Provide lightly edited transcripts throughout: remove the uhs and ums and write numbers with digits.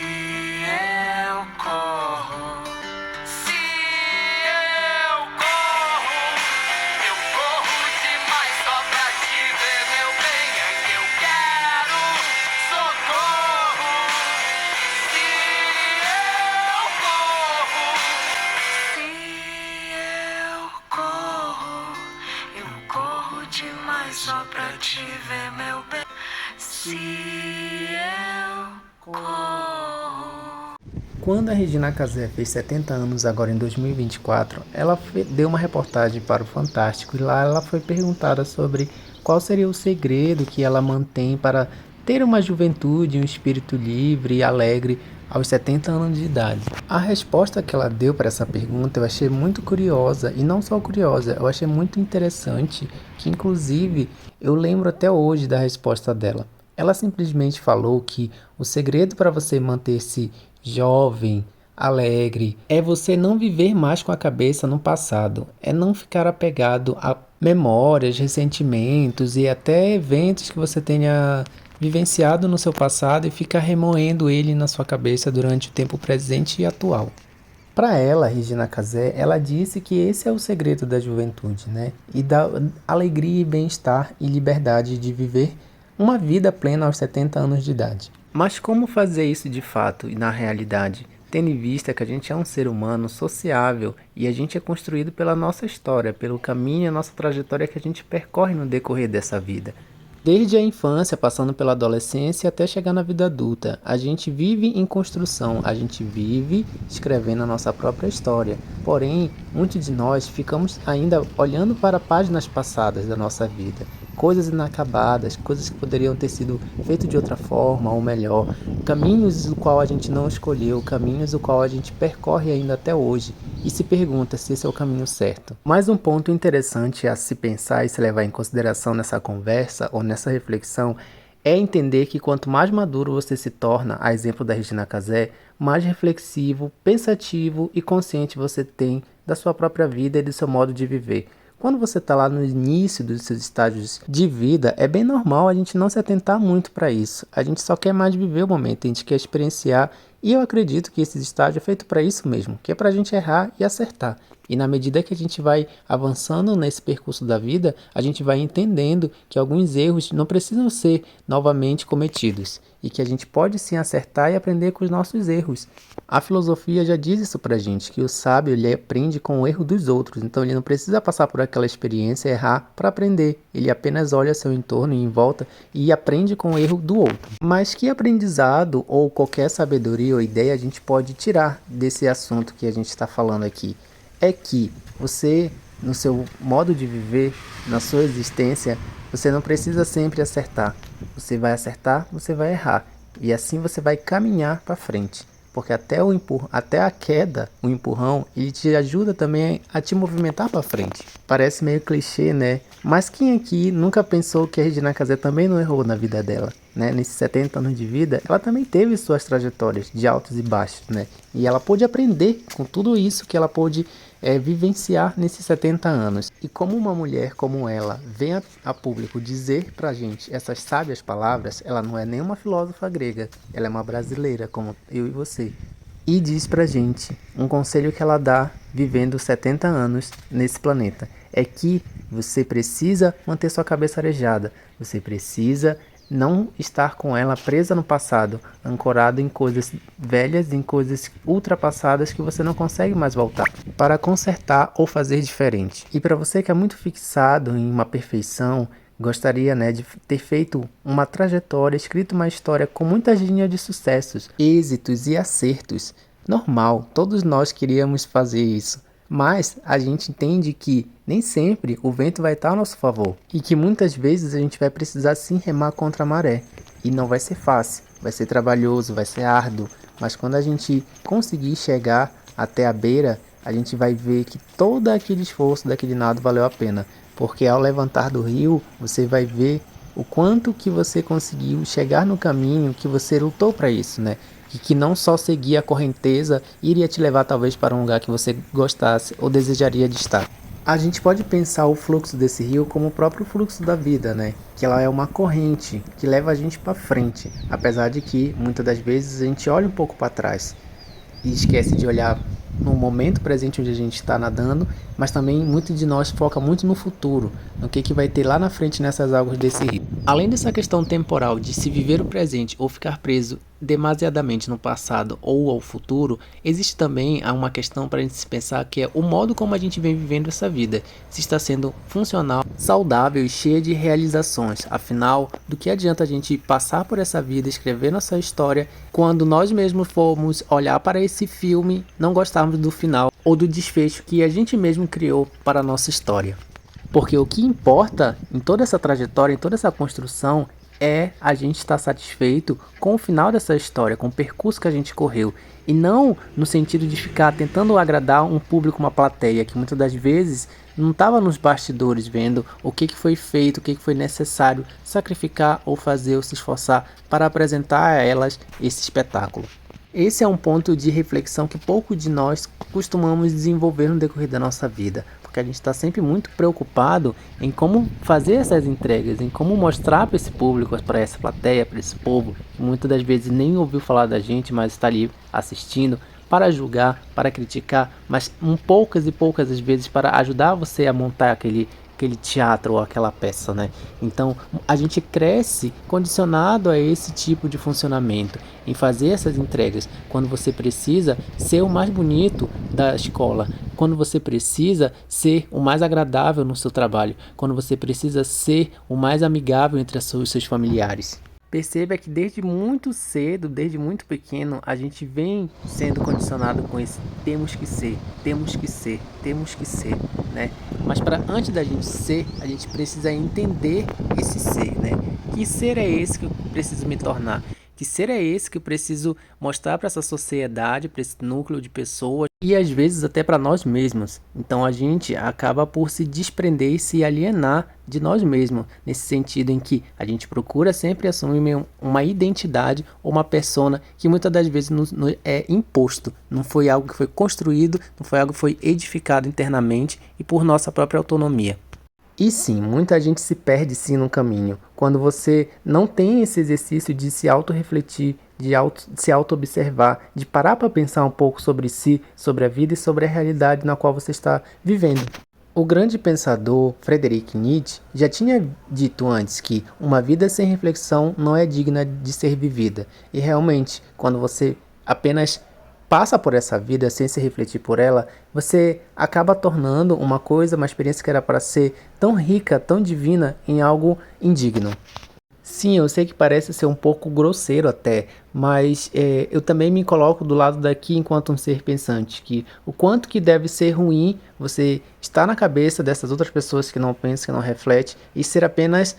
eu corro, se eu corro demais só pra te ver, meu bem, é que eu quero socorro. Se eu corro demais só pra te ver, meu bem. Se eu corro. Quando a Regina Casé fez 70 anos agora em 2024, ela deu uma reportagem para o Fantástico e lá ela foi perguntada sobre qual seria o segredo que ela mantém para ter uma juventude, um espírito livre e alegre aos 70 anos de idade. A resposta que ela deu para essa pergunta eu achei muito curiosa, e não só curiosa, eu achei muito interessante, que inclusive eu lembro até hoje da resposta dela. Ela simplesmente falou que o segredo para você manter-se jovem, alegre, é você não viver mais com a cabeça no passado, é não ficar apegado a memórias, ressentimentos e até eventos que você tenha vivenciado no seu passado e ficar remoendo ele na sua cabeça durante o tempo presente e atual. Para ela, Regina Casé, ela disse que esse é o segredo da juventude, né? E da alegria e bem-estar e liberdade de viver uma vida plena aos 70 anos de idade. Mas como fazer isso de fato e na realidade? Tendo em vista que a gente é um ser humano sociável e a gente é construído pela nossa história, pelo caminho e a nossa trajetória que a gente percorre no decorrer dessa vida. Desde a infância, passando pela adolescência até chegar na vida adulta, a gente vive em construção, a gente vive escrevendo a nossa própria história. Porém, muitos de nós ficamos ainda olhando para páginas passadas da nossa vida, coisas inacabadas, coisas que poderiam ter sido feitas de outra forma ou melhor, caminhos do qual a gente não escolheu, caminhos do qual a gente percorre ainda até hoje e se pergunta se esse é o caminho certo. Mais um ponto interessante a se pensar e se levar em consideração nessa conversa ou nessa reflexão é entender que quanto mais maduro você se torna, a exemplo da Regina Casé, mais reflexivo, pensativo e consciente você tem da sua própria vida e do seu modo de viver. Quando você está lá no início dos seus estágios de vida, é bem normal a gente não se atentar muito para isso. A gente só quer mais viver o momento, a gente quer experienciar. E eu acredito que esse estágio é feito para isso mesmo, que é para a gente errar e acertar. E na medida que a gente vai avançando nesse percurso da vida, a gente vai entendendo que alguns erros não precisam ser novamente cometidos. E que a gente pode sim acertar e aprender com os nossos erros. A filosofia já diz isso pra gente, que o sábio ele aprende com o erro dos outros. Então ele não precisa passar por aquela experiência e errar para aprender. Ele apenas olha seu entorno e em volta e aprende com o erro do outro. Mas que aprendizado ou qualquer sabedoria ou ideia a gente pode tirar desse assunto que a gente está falando aqui? É que você, no seu modo de viver, na sua existência, você não precisa sempre acertar. Você vai acertar, você vai errar. E assim você vai caminhar para frente. Porque até a queda, o empurrão, ele te ajuda também a te movimentar para frente. Parece meio clichê, né? Mas quem aqui nunca pensou que a Regina Casé também não errou na vida dela, né? Nesses 70 anos de vida, ela também teve suas trajetórias de altos e baixos, né? E ela pôde aprender com tudo isso que ela pôde vivenciar nesses 70 anos. E como uma mulher como ela vem a público dizer pra gente essas sábias palavras, ela não é nenhuma filósofa grega, ela é uma brasileira como eu e você. E diz pra gente um conselho que ela dá vivendo 70 anos nesse planeta, é que você precisa manter sua cabeça arejada, você precisa não estar com ela presa no passado, ancorado em coisas velhas, em coisas ultrapassadas que você não consegue mais voltar, para consertar ou fazer diferente. E para você que é muito fixado em uma perfeição, gostaria, né, de ter feito uma trajetória, escrito uma história com muitas linhas de sucessos, êxitos e acertos. Normal, todos nós queríamos fazer isso. Mas a gente entende que nem sempre o vento vai estar a nosso favor e que muitas vezes a gente vai precisar sim remar contra a maré. E não vai ser fácil, vai ser trabalhoso, vai ser árduo, mas quando a gente conseguir chegar até a beira, a gente vai ver que todo aquele esforço daquele nado valeu a pena. Porque ao levantar do rio, você vai ver o quanto que você conseguiu chegar no caminho, que você lutou para isso, né? E que não só seguir a correnteza iria te levar talvez para um lugar que você gostasse ou desejaria de estar. A gente pode pensar o fluxo desse rio como o próprio fluxo da vida, né? Que ela é uma corrente que leva a gente para frente, apesar de que muitas das vezes a gente olha um pouco para trás e esquece de olhar no momento presente onde a gente está nadando, mas também muito de nós foca muito no futuro, no que vai ter lá na frente nessas águas desse rio. Além dessa questão temporal de se viver o presente ou ficar preso demasiadamente no passado ou ao futuro, existe também uma questão para a gente se pensar que é o modo como a gente vem vivendo essa vida, se está sendo funcional, saudável e cheia de realizações. Afinal, do que adianta a gente passar por essa vida, escrever nossa história, quando nós mesmos formos olhar para esse filme, não gostarmos do final ou do desfecho que a gente mesmo criou para a nossa história. Porque o que importa em toda essa trajetória, em toda essa construção, é a gente estar satisfeito com o final dessa história, com o percurso que a gente correu. E não no sentido de ficar tentando agradar um público, uma plateia, que muitas das vezes não estava nos bastidores vendo o que foi feito, o que foi necessário sacrificar ou fazer ou se esforçar para apresentar a elas esse espetáculo. Esse é um ponto de reflexão que pouco de nós costumamos desenvolver no decorrer da nossa vida, porque a gente está sempre muito preocupado em como fazer essas entregas, em como mostrar para esse público, para essa plateia, para esse povo, que muitas das vezes nem ouviu falar da gente, mas está ali assistindo, para julgar, para criticar, mas poucas e poucas as vezes para ajudar você a montar aquele teatro ou aquela peça, né? Então a gente cresce condicionado a esse tipo de funcionamento, em fazer essas entregas, quando você precisa ser o mais bonito da escola, quando você precisa ser o mais agradável no seu trabalho, quando você precisa ser o mais amigável entre os seus familiares. Perceba que desde muito cedo, desde muito pequeno, a gente vem sendo condicionado com esse temos que ser, temos que ser, temos que ser, né? Mas para antes da gente ser, a gente precisa entender esse ser, né? Que ser é esse que eu preciso me tornar? Que ser é esse que eu preciso mostrar para essa sociedade, para esse núcleo de pessoas e às vezes até para nós mesmos. Então a gente acaba por se desprender e se alienar de nós mesmos, nesse sentido em que a gente procura sempre assumir uma identidade ou uma persona que muitas das vezes nos é imposto. Não foi algo que foi construído, não foi algo que foi edificado internamente e por nossa própria autonomia. E sim, muita gente se perde sim no caminho, quando você não tem esse exercício de se auto-refletir, de se auto-observar, de parar para pensar um pouco sobre si, sobre a vida e sobre a realidade na qual você está vivendo. O grande pensador Friedrich Nietzsche já tinha dito antes que uma vida sem reflexão não é digna de ser vivida. E realmente, quando você apenas passa por essa vida sem se refletir por ela, você acaba tornando uma coisa, uma experiência que era para ser tão rica, tão divina, em algo indigno. Sim, eu sei que parece ser um pouco grosseiro até, mas eu também me coloco do lado daqui enquanto um ser pensante, que o quanto que deve ser ruim você estar na cabeça dessas outras pessoas que não pensam, que não refletem, e ser apenas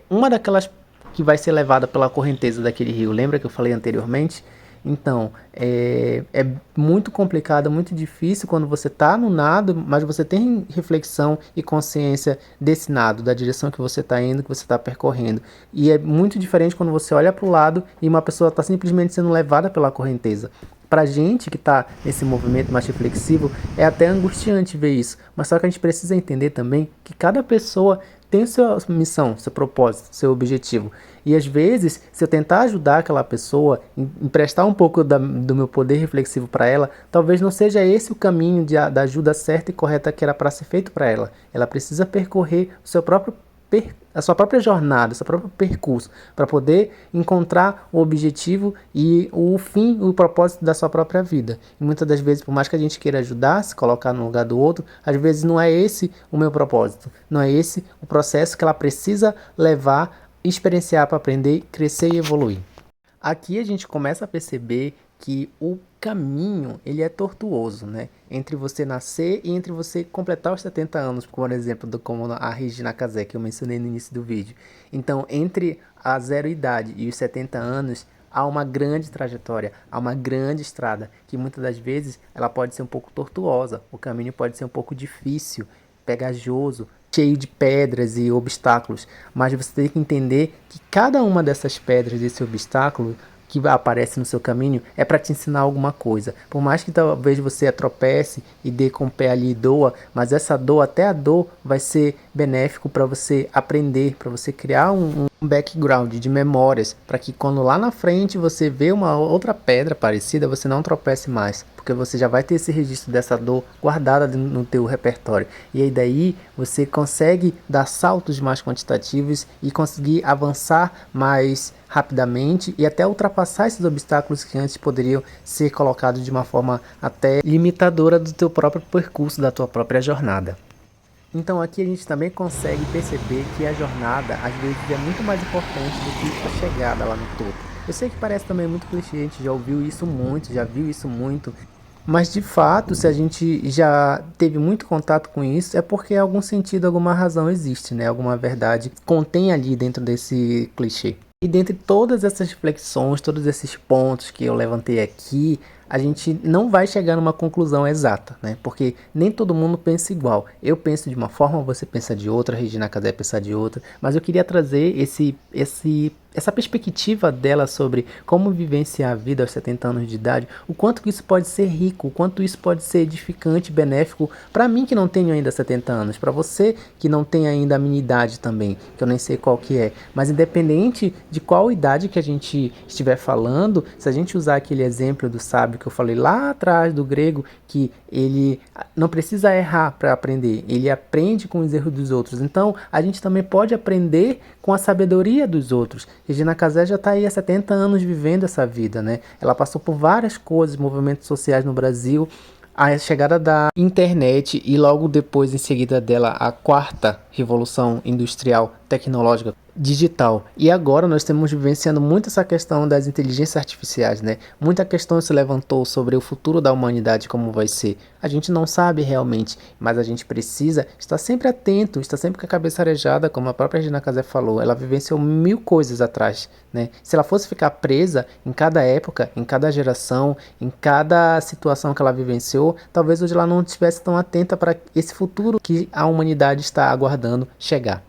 uma daquelas que vai ser levada pela correnteza daquele rio. Lembra que eu falei anteriormente? Então, é muito complicado, muito difícil quando você está no nado, mas você tem reflexão e consciência desse nado, da direção que você está indo, que você está percorrendo. E é muito diferente quando você olha para o lado e uma pessoa está simplesmente sendo levada pela correnteza. Para a gente que está nesse movimento mais reflexivo, é até angustiante ver isso. Mas só que a gente precisa entender também que cada pessoa tem sua missão, seu propósito, seu objetivo. E às vezes, se eu tentar ajudar aquela pessoa, emprestar um pouco do meu poder reflexivo para ela, talvez não seja esse o caminho da ajuda certa e correta que era para ser feito para ela. Ela precisa percorrer a sua própria jornada, o seu próprio percurso, para poder encontrar o objetivo e o fim, o propósito da sua própria vida. E muitas das vezes, por mais que a gente queira ajudar, se colocar no lugar do outro, às vezes não é esse o meu propósito, não é esse o processo que ela precisa levar, experienciar para aprender, crescer e evoluir. Aqui a gente começa a perceber que o caminho ele é tortuoso, né? Entre você nascer e entre você completar os 70 anos, por exemplo, como a Regina Casé, que eu mencionei no início do vídeo. Então, entre a zero idade e os 70 anos, há uma grande trajetória, há uma grande estrada, que muitas das vezes ela pode ser um pouco tortuosa, o caminho pode ser um pouco difícil, pegajoso, cheio de pedras e obstáculos, mas você tem que entender que cada uma dessas pedras, desse obstáculo, que aparece no seu caminho é para te ensinar alguma coisa. Por mais que talvez você tropece e dê com o pé ali e doa, mas essa dor, até a dor, vai ser benéfico para você aprender, para você criar um background de memórias, para que quando lá na frente você vê uma outra pedra parecida, você não tropece mais, porque você já vai ter esse registro dessa dor guardada no teu repertório. E aí daí você consegue dar saltos mais quantitativos e conseguir avançar mais rapidamente e até ultrapassar esses obstáculos que antes poderiam ser colocados de uma forma até limitadora do teu próprio percurso, da tua própria jornada. Então aqui a gente também consegue perceber que a jornada às vezes é muito mais importante do que a chegada lá no topo. Eu sei que parece também muito clichê, a gente já ouviu isso muito, já viu isso muito, mas de fato, se a gente já teve muito contato com isso, é porque em algum sentido, alguma razão existe, né? Alguma verdade contém ali dentro desse clichê. E dentre todas essas reflexões, todos esses pontos que eu levantei aqui, a gente não vai chegar numa conclusão exata, né? Porque nem todo mundo pensa igual. Eu penso de uma forma, você pensa de outra, a Regina Casé pensa de outra, mas eu queria trazer essa perspectiva dela sobre como vivenciar a vida aos 70 anos de idade, o quanto que isso pode ser rico, o quanto isso pode ser edificante, benéfico, para mim que não tenho ainda 70 anos, para você que não tem ainda a minha idade também, que eu nem sei qual que é, mas independente de qual idade que a gente estiver falando, se a gente usar aquele exemplo do sábio que eu falei lá atrás do grego, que ele não precisa errar para aprender, ele aprende com os erros dos outros, então a gente também pode aprender com a sabedoria dos outros. Regina Casé já está aí há 70 anos vivendo essa vida, né? Ela passou por várias coisas, movimentos sociais no Brasil, a chegada da internet e logo depois, em seguida dela, a quarta revolução industrial tecnológica digital. E agora nós estamos vivenciando muito essa questão das inteligências artificiais, né? Muita questão se levantou sobre o futuro da humanidade, como vai ser. A gente não sabe realmente, mas a gente precisa estar sempre atento, estar sempre com a cabeça arejada, como a própria Regina Casé falou. Ela vivenciou 1000 coisas atrás, né? Se ela fosse ficar presa em cada época, em cada geração, em cada situação que ela vivenciou, talvez hoje ela não estivesse tão atenta para esse futuro que a humanidade está aguardando chegar.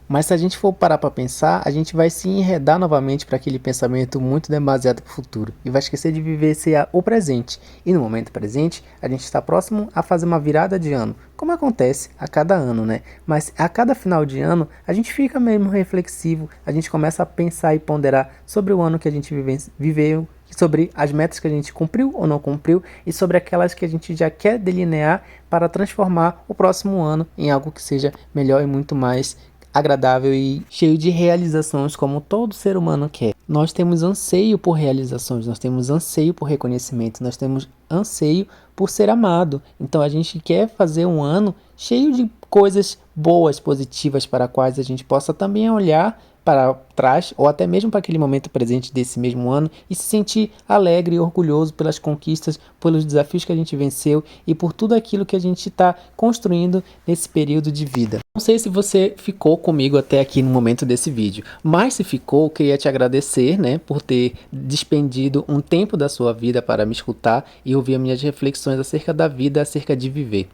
Mas se a gente for parar para pensar, a gente vai se enredar novamente para aquele pensamento muito demasiado para o futuro e vai esquecer de vivenciar o presente. E no momento presente, a gente está próximo a fazer uma virada de ano, como acontece a cada ano, né? Mas a cada final de ano, a gente fica mesmo reflexivo, a gente começa a pensar e ponderar sobre o ano que a gente viveu, sobre as metas que a gente cumpriu ou não cumpriu e sobre aquelas que a gente já quer delinear para transformar o próximo ano em algo que seja melhor e muito mais agradável e cheio de realizações, como todo ser humano quer. Nós temos anseio por realizações, nós temos anseio por reconhecimento, nós temos anseio por ser amado. Então a gente quer fazer um ano cheio de coisas boas, positivas, para as quais a gente possa também olhar para trás, ou até mesmo para aquele momento presente desse mesmo ano, e se sentir alegre e orgulhoso pelas conquistas, pelos desafios que a gente venceu e por tudo aquilo que a gente está construindo nesse período de vida. Não sei se você ficou comigo até aqui no momento desse vídeo, mas se ficou, eu queria te agradecer, né, por ter despendido um tempo da sua vida para me escutar e ouvir as minhas reflexões acerca da vida, acerca de viver.